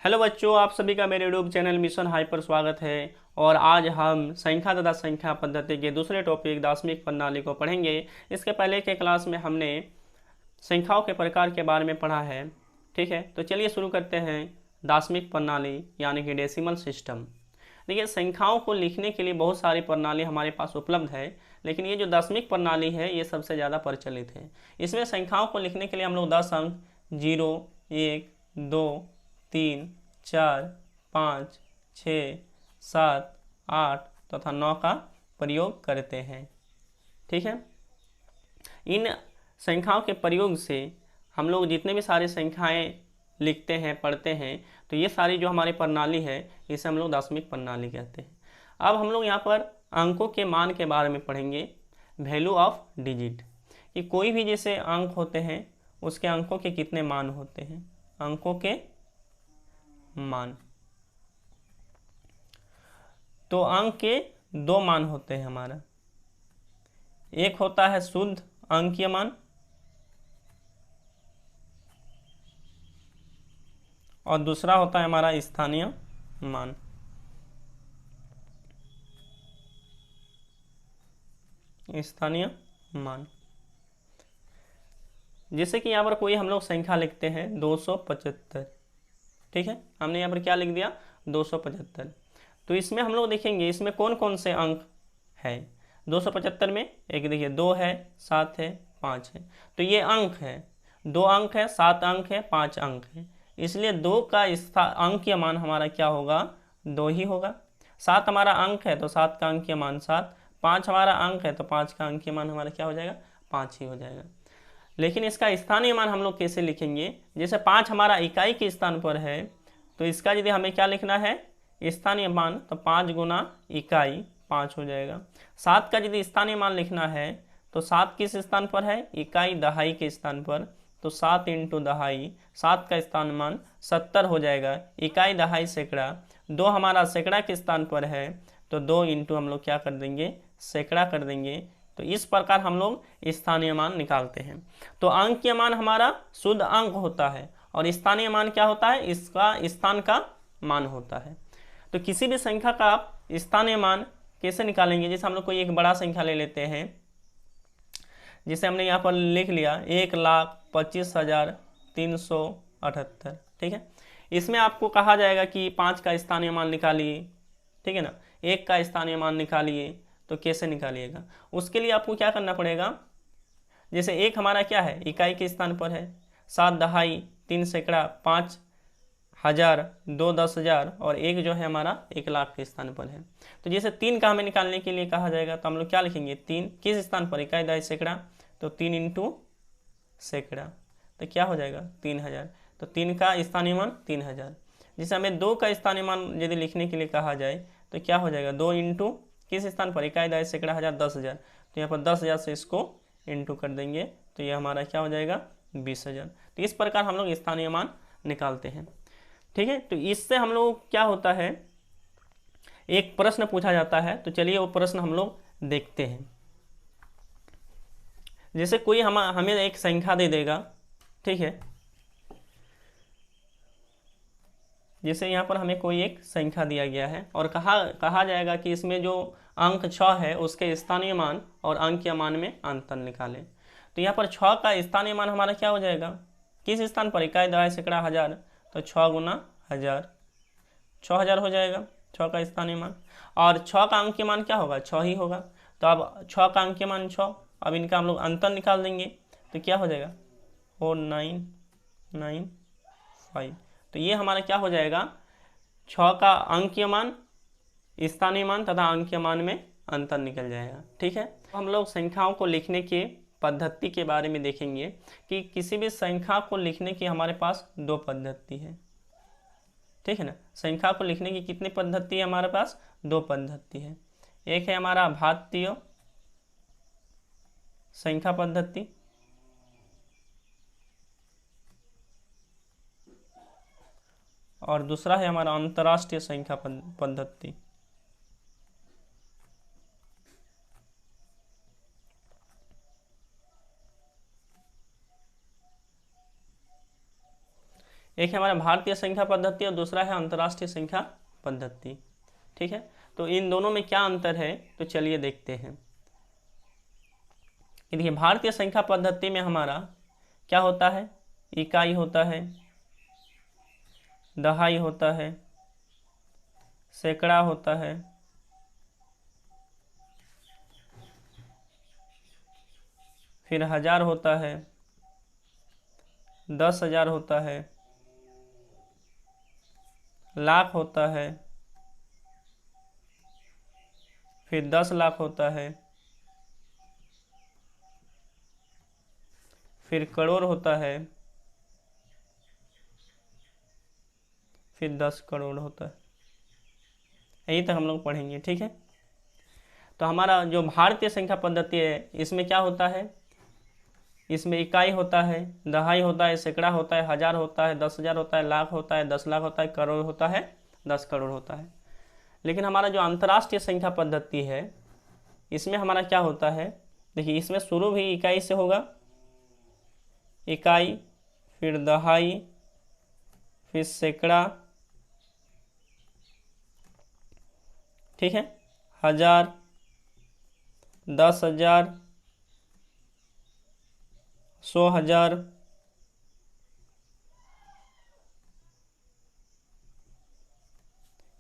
Hello बच्चों, आप सभी का मेरे यूट्यूब चैनल मिशन हाई पर स्वागत है। और आज हम संख्या तथा संख्या पद्धति के दूसरे टॉपिक दार्शनिक प्रणाली को पढ़ेंगे। इसके पहले के क्लास में हमने संख्याओं के प्रकार के बारे में पढ़ा है। ठीक है, तो चलिए शुरू करते हैं। दार्शनिक प्रणाली यानी कि डेसिमल सिस्टम। देखिए, संख्याओं को लिखने के लिए बहुत सारी प्रणाली हमारे पास उपलब्ध है, लेकिन ये जो दशमिक प्रणाली है ये सबसे ज़्यादा प्रचलित है। इसमें संख्याओं को लिखने के लिए हम लोग 10 अंक 0, 1, 2, 3, 4, 5, 6, 7, 8 तथा 9 का प्रयोग करते हैं। ठीक है, इन संख्याओं के प्रयोग से हम लोग जितने भी सारी संख्याएं लिखते हैं, पढ़ते हैं, तो ये सारी जो हमारी प्रणाली है इसे हम लोग दशमिक प्रणाली कहते हैं। अब हम लोग यहाँ पर अंकों के मान के बारे में पढ़ेंगे। वैल्यू ऑफ डिजिट, कि कोई भी जैसे अंक होते हैं उसके अंकों के कितने मान होते हैं, अंकों के मान। तो अंक के दो मान होते हैं हमारा, एक होता है शुद्ध अंकीय मान और दूसरा होता है हमारा स्थानीय मान। स्थानीय मान, जैसे कि यहाँ पर कोई हम लोग संख्या लिखते हैं 275। ठीक है, हमने यहाँ पर क्या लिख दिया, 275। तो इसमें हम लोग देखेंगे इसमें कौन कौन से अंक है। 275 में एक देखिए 2 है, 7 है, 5 है। तो ये अंक है, 2 अंक है, 7 अंक है, 5 अंक है। इसलिए 2 का अंकीय मान हमारा क्या होगा, 2 ही होगा। 7 हमारा अंक है तो 7 का अंकीय मान 7। 5 हमारा अंक है तो 5 का अंकीय मान हमारा क्या हो जाएगा, 5 ही हो जाएगा। लेकिन इसका स्थानीय मान हम लोग कैसे लिखेंगे, जैसे 5 हमारा इकाई के स्थान पर है तो इसका यदि हमें क्या लिखना है, स्थानीय मान, तो 5 गुना इकाई 5 हो जाएगा। 7 का यदि स्थानीय मान लिखना है तो 7 किस स्थान पर है, इकाई दहाई के स्थान पर, तो 7 इंटू दहाई, 7 का स्थान मान 70 हो जाएगा। इकाई दहाई सैकड़ा, 2 हमारा सैकड़ा के स्थान पर है तो 2 इंटू हम लोग क्या कर देंगे, सैकड़ा कर देंगे। तो इस प्रकार हम लोग स्थानीय मान निकालते हैं। तो अंकीय मान हमारा शुद्ध अंक होता है और स्थानीय मान क्या होता है, इसका स्थान का मान होता है। तो किसी भी संख्या का आप स्थानीय मान कैसे निकालेंगे, जैसे हम लोग कोई एक बड़ा संख्या ले लेते हैं, जिसे हमने यहाँ पर लिख लिया 1,25,378। ठीक है, इसमें आपको कहा जाएगा कि 5 का स्थानीय मान निकालिए। ठीक है ना, 1 का स्थानीय मान निकालिए। तो कैसे निकालिएगा, उसके लिए आपको क्या करना पड़ेगा, जैसे 1 हमारा क्या है, इकाई के स्थान पर है, 7 दहाई, 3 सैकड़ा, 5 हजार, 2 10,000 और 1 जो है हमारा 1,00,000 के स्थान पर है। तो जैसे 3 का हमें निकालने के लिए कहा जाएगा तो हम लोग क्या लिखेंगे, 3 किस स्थान पर, इकाई दहाई सैकड़ा, तो 3 इंटू सैकड़ा, तो क्या हो जाएगा 3,000। तो 3 का स्थानीय मान 3,000। जैसे हमें 2 का स्थानीय मान यदि लिखने के लिए कहा जाए तो क्या हो जाएगा, 2 इंटू किस स्थान पर, इकाई दहाई सैकड़ा, हजार, 10,000। तो यहाँ पर 10,000 से इसको इंटू कर देंगे तो ये हमारा क्या हो जाएगा, 20,000। तो इस प्रकार हम लोग स्थानीय मान निकालते हैं। ठीक है, तो इससे हम लोग क्या होता है, एक प्रश्न पूछा जाता है। तो चलिए वो प्रश्न हम लोग देखते हैं। जैसे कोई हमें एक संख्या दे देगा। ठीक है, जैसे यहाँ पर हमें कोई एक संख्या दिया गया है और कहा जाएगा कि इसमें जो अंक 6 है उसके स्थानीय मान और अंकीय मान में अंतर निकालें। तो यहाँ पर 6 का स्थानीय मान हमारा क्या हो जाएगा, किस स्थान पर, इकाई दहाई सैकड़ा, हजार, तो 6 गुना हजार, 6,000 हो जाएगा 6 का स्थानीय मान। और 6 का अंकीय मान क्या होगा, 6 ही होगा। तो अब 6 का अंकीय मान 6, अब इनका हम लोग अंतर निकाल देंगे तो क्या हो जाएगा, 4995। तो ये हमारा क्या हो जाएगा, 6 का अंकीय मान, स्थानीय मान तथा अंकीय मान में अंतर निकल जाएगा। ठीक है, तो हम लोग संख्याओं को लिखने के पद्धति के बारे में देखेंगे कि किसी भी संख्या को लिखने की हमारे पास 2 पद्धति है। ठीक है ना, संख्या को लिखने की कितनी पद्धति है हमारे पास, 2 पद्धति है। एक है हमारा घातीय संख्या पद्धति और दूसरा है हमारा अंतर्राष्ट्रीय संख्या पद्धति। एक है हमारा भारतीय संख्या पद्धति और दूसरा है अंतर्राष्ट्रीय संख्या पद्धति। ठीक है, तो इन दोनों में क्या अंतर है, तो चलिए देखते हैं। देखिए भारतीय संख्या पद्धति में हमारा क्या होता है, इकाई होता है, दहाई होता है, सैकड़ा होता है, फिर हजार होता है, 10,000 होता है, लाख होता है, फिर 10 लाख होता है, फिर करोड़ होता है, फिर 10 करोड़ होता है। यही तक हम लोग पढ़ेंगे। ठीक है, तो हमारा जो भारतीय संख्या पद्धति है इसमें क्या होता है, इसमें इकाई होता है, दहाई होता है, सैकड़ा होता है, हजार होता है, 10,000 होता है, लाख होता है, 10 लाख होता है, करोड़ होता है, 10 करोड़ होता है। लेकिन हमारा जो अंतर्राष्ट्रीय संख्या पद्धति है इसमें हमारा क्या होता है, देखिए इसमें शुरू भी इकाई से होगा, इकाई, फिर दहाई, फिर सैकड़ा, ठीक है, 1000, 10,000, 100,000,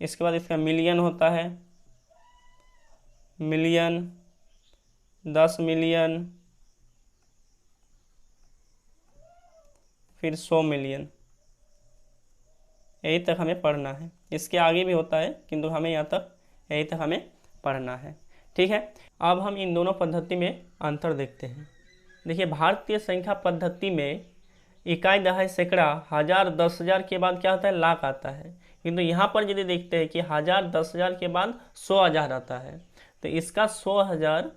इसके बाद इसका मिलियन होता है, मिलियन, 10 मिलियन, फिर 100 मिलियन। यही तक हमें पढ़ना है, इसके आगे भी होता है किंतु हमें यहाँ तक, यही तक हमें पढ़ना है। ठीक है, अब हम इन दोनों पद्धति में अंतर देखते हैं। देखिए भारतीय संख्या पद्धति में इकाई, दहाई, सैकड़ा, हजार, 10,000 के बाद क्या होता है, लाख आता है। किंतु यहाँ पर यदि देखते हैं कि 1000, 10,000 के बाद 100,000 आता है, तो इसका 100,000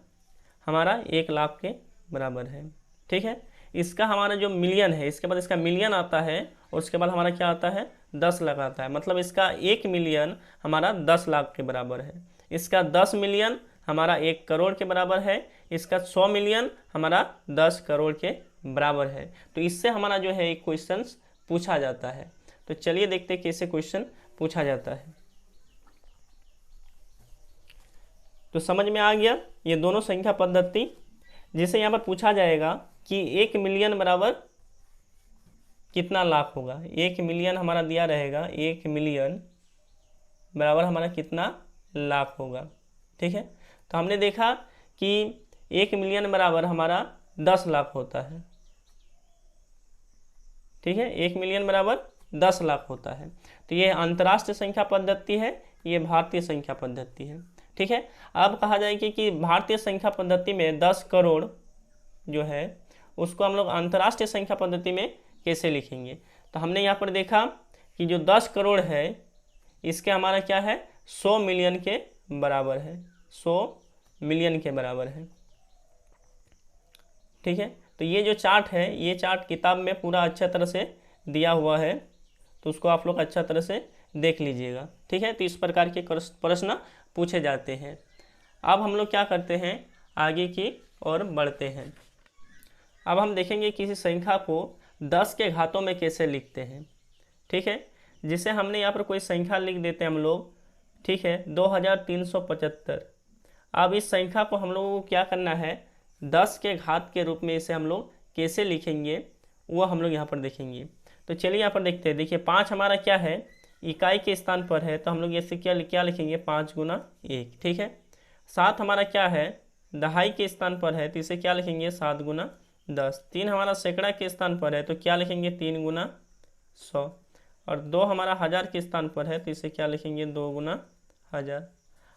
हमारा 1 लाख के बराबर है। ठीक है, इसका हमारा जो मिलियन है, इसके बाद इसका मिलियन आता है, और उसके बाद हमारा क्या आता है, 10 लाख आता है। मतलब इसका 1 मिलियन हमारा 10 लाख के बराबर है, इसका 10 मिलियन हमारा 1 करोड़ के बराबर है, इसका 100 मिलियन हमारा 10 करोड़ के बराबर है। तो इससे हमारा जो है एक क्वेश्चन पूछा जाता है। तो चलिए देखते हैं कैसे क्वेश्चन पूछा जाता है। तो समझ में आ गया ये दोनों संख्या पद्धति, जिसे यहाँ पर पूछा जाएगा कि 1 मिलियन बराबर कितना लाख होगा। 1 मिलियन हमारा दिया रहेगा, 1 मिलियन बराबर हमारा कितना लाख होगा। ठीक है, तो हमने देखा कि 1 मिलियन बराबर हमारा 10 लाख होता है। ठीक है, 1 मिलियन बराबर 10 लाख होता है। तो ये अंतर्राष्ट्रीय संख्या पद्धति है, ये भारतीय संख्या पद्धति है। ठीक है, अब कहा जाएगा कि भारतीय संख्या पद्धति में 10 करोड़ जो है उसको हम लोग अंतर्राष्ट्रीय संख्या पद्धति में कैसे लिखेंगे। तो हमने यहाँ पर देखा कि जो 10 करोड़ है इसके हमारा क्या है, 100 मिलियन के बराबर है, 100 मिलियन के बराबर है। ठीक है, तो ये जो चार्ट है, ये चार्ट किताब में पूरा अच्छा तरह से दिया हुआ है, तो उसको आप लोग अच्छा तरह से देख लीजिएगा। ठीक है, तो इस प्रकार के प्रश्न पूछे जाते हैं। अब हम लोग क्या करते हैं, आगे की ओर बढ़ते हैं। अब हम देखेंगे किसी संख्या को 10 के घातों में कैसे लिखते हैं। ठीक है, जिसे हमने यहाँ पर कोई संख्या लिख देते हैं हम लोग। ठीक है, 2375। अब इस संख्या को हम लोगों को क्या करना है, 10 के घात के रूप में इसे हम लोग कैसे लिखेंगे वो हम लोग यहाँ पर देखेंगे। तो चलिए यहाँ पर देखते हैं। देखिए 5 हमारा क्या है, इकाई के स्थान पर है, तो हम लोग ऐसे क्या लिखेंगे, 5 गुना 1। ठीक है, 7 हमारा क्या है, दहाई के स्थान पर है, तो इसे क्या लिखेंगे, 7 गुना 10। 3 हमारा सैकड़ा के स्थान पर है, तो क्या लिखेंगे, 3 गुना 100। और 2 हमारा हजार के स्थान पर है, तो इसे क्या लिखेंगे, 2 गुना 1000।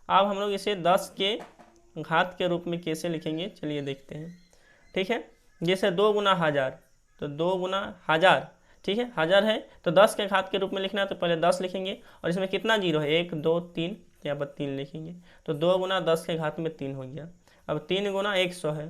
अब हम लोग इसे 10 के घात के रूप में कैसे लिखेंगे, चलिए देखते हैं। ठीक है, जैसे 2 गुना 1000, तो 2 गुना 1000। ठीक है, 1000 है तो 10 के घात के रूप में लिखना है, तो पहले 10 लिखेंगे, और इसमें कितना जीरो है, 1 2 3, यहाँ पर 3 लिखेंगे, तो 2 गुना 10 के घात में 3 हो गया। अब 3 गुना 100 है,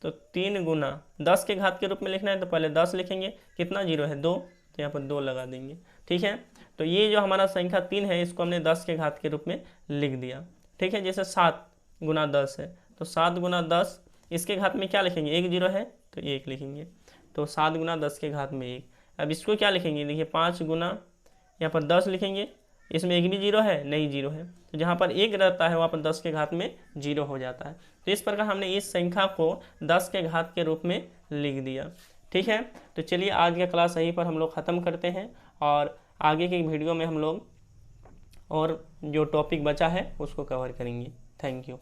तो 3 गुना 10 के घात के रूप में लिखना है, तो पहले 10 लिखेंगे, कितना जीरो है, 2, तो यहाँ पर 2 लगा देंगे। ठीक है, तो ये जो हमारा संख्या 3 है इसको हमने 10 के घात के रूप में लिख दिया। ठीक है, जैसे 7 गुना 10 है, तो 7 गुना 10, इसके घात में क्या लिखेंगे, 1 जीरो है तो 1 लिखेंगे, तो 7 गुना 10 के घात में 1। अब इसको क्या लिखेंगे, देखिए 5 गुना यहाँ पर 10 लिखेंगे, इसमें एक भी जीरो है, नहीं जीरो है, तो जहाँ पर एक रहता है वहाँ पर 10 के घात में जीरो हो जाता है। तो इस प्रकार हमने इस संख्या को 10 के घात के रूप में लिख दिया। ठीक है, तो चलिए आज का क्लास यहीं पर हम लोग ख़त्म करते हैं, और आगे के वीडियो में हम लोग और जो टॉपिक बचा है उसको कवर करेंगे। Thank you.